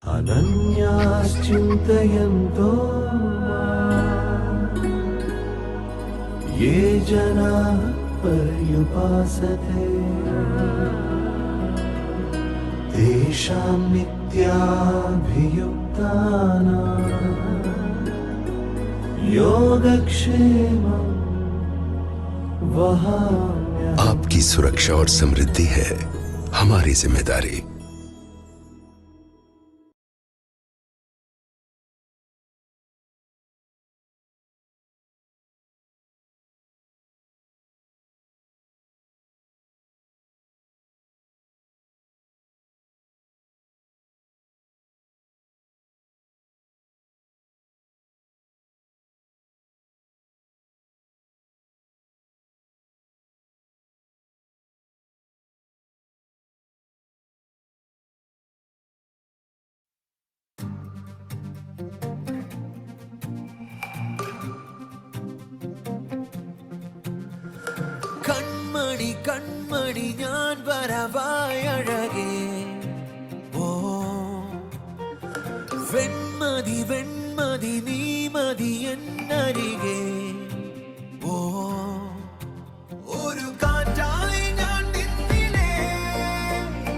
अनन्याश्चिन्तयन्तो ये जनाः पर्युपासते तेषां नित्याभियुक्तानां योगक्षेमं वहाम्यहम्। आपकी सुरक्षा और समृद्धि है हमारी जिम्मेदारी। കൺമണി കൺമണി ഞാൻ വരവായഴകേ ഓ വെൺമതി വെൺമതി നീ മതി എന്നരികെ ഓ ഒരു കാറ്റായി ഞാൻ നിന്നിലേ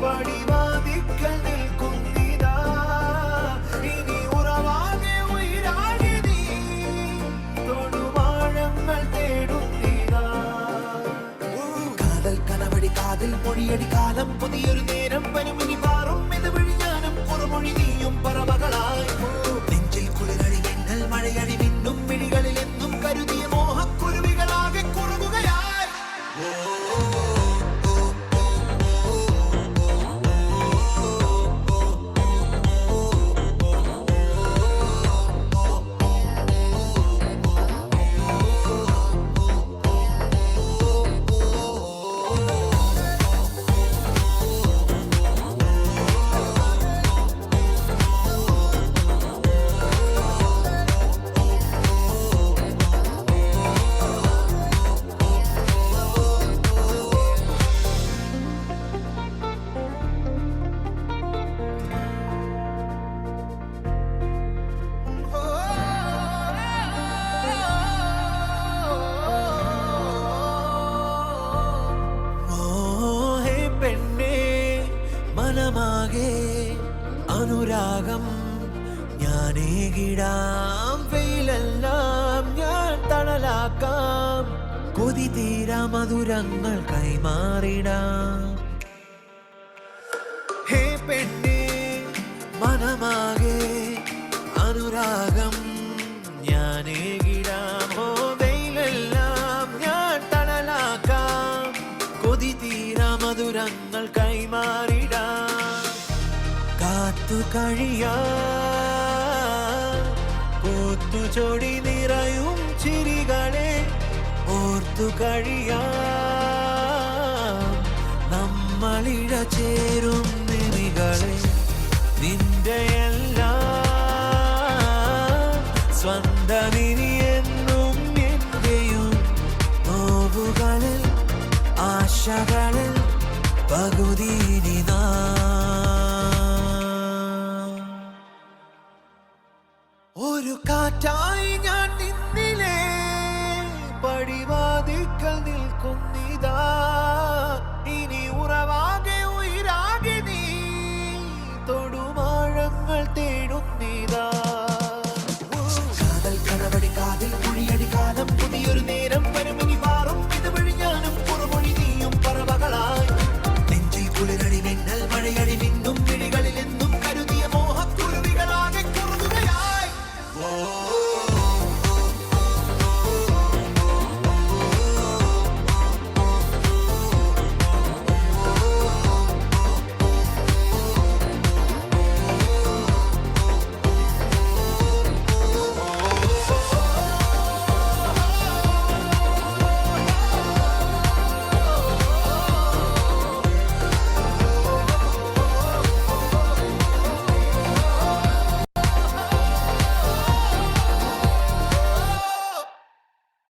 പടിവാതിക്കൽ നിൽക്കുന്നിതാ ഇനി ഉറവാകെ ഉയരാകെ നീ തൊടുവാഴങ്ങൾ തേടുന്നിതാ കാതൽ കനവടി കാതിൽ മൊഴിയടി കാലം പുതിയൊരു നേരം പനിമിനി പാറും ഇത് വിഴിഞ്ഞാനും കുറുമൊഴി നീയും പറവകളായി നെഞ്ചിൽ കുളിരടി മിന്നൽ മഴയടി മിന്നും മിഴികളിൽ എന്നും കരുതിയ മോഹക്കുരുവികളാകെ കുറുകുകയായി മനമാകെ അനുരാഗം ഞാനേകിടാം വെയിലെല്ലാം ഞാൻ തണലാക്കാം കൊതി തീരാ മധുരങ്ങൾ കൈമാറിടാം ഹേ പെണ്ണേ മനമാകെ അനുരാഗം ഞാനേകിടാം ഓ വെയിലെല്ലാം ഞാൻ തണലാക്കാം കൊതി തീരാ മധുരങ്ങൾ കൈമാറിടാം കാത്തു കഴിയാ പൂത്തു ചൊടി നിറയും ചിരികളെ ഓർത്തു കഴിയാ നമ്മളിട ചേരും നിമികളെ നിന്റെ എല്ലാം സ്വന്തമിനി എന്നും എന്റെയും നോവുകളിൽ ആശകളിൽ പകുതി ഒരു കാറ്റായി ഞാൻ നിന്നിലേ പടിവാതിക്കൽ നിൽക്കുന്നിതാ ഇനി ഉറവാകെ ഉയരാകെ നീ തൊടുമാഴങ്ങൾ തേടുന്നിതാ കാതൽ കനവടി കാതിൽ മൊഴിയടി കാലം പുതിയൊരു നേരം പരമിനി പാറും ഇത് വിഴിഞ്ഞാനും കുറുമൊഴി നീയും പറവകളായി നെഞ്ചിൽ കുളിര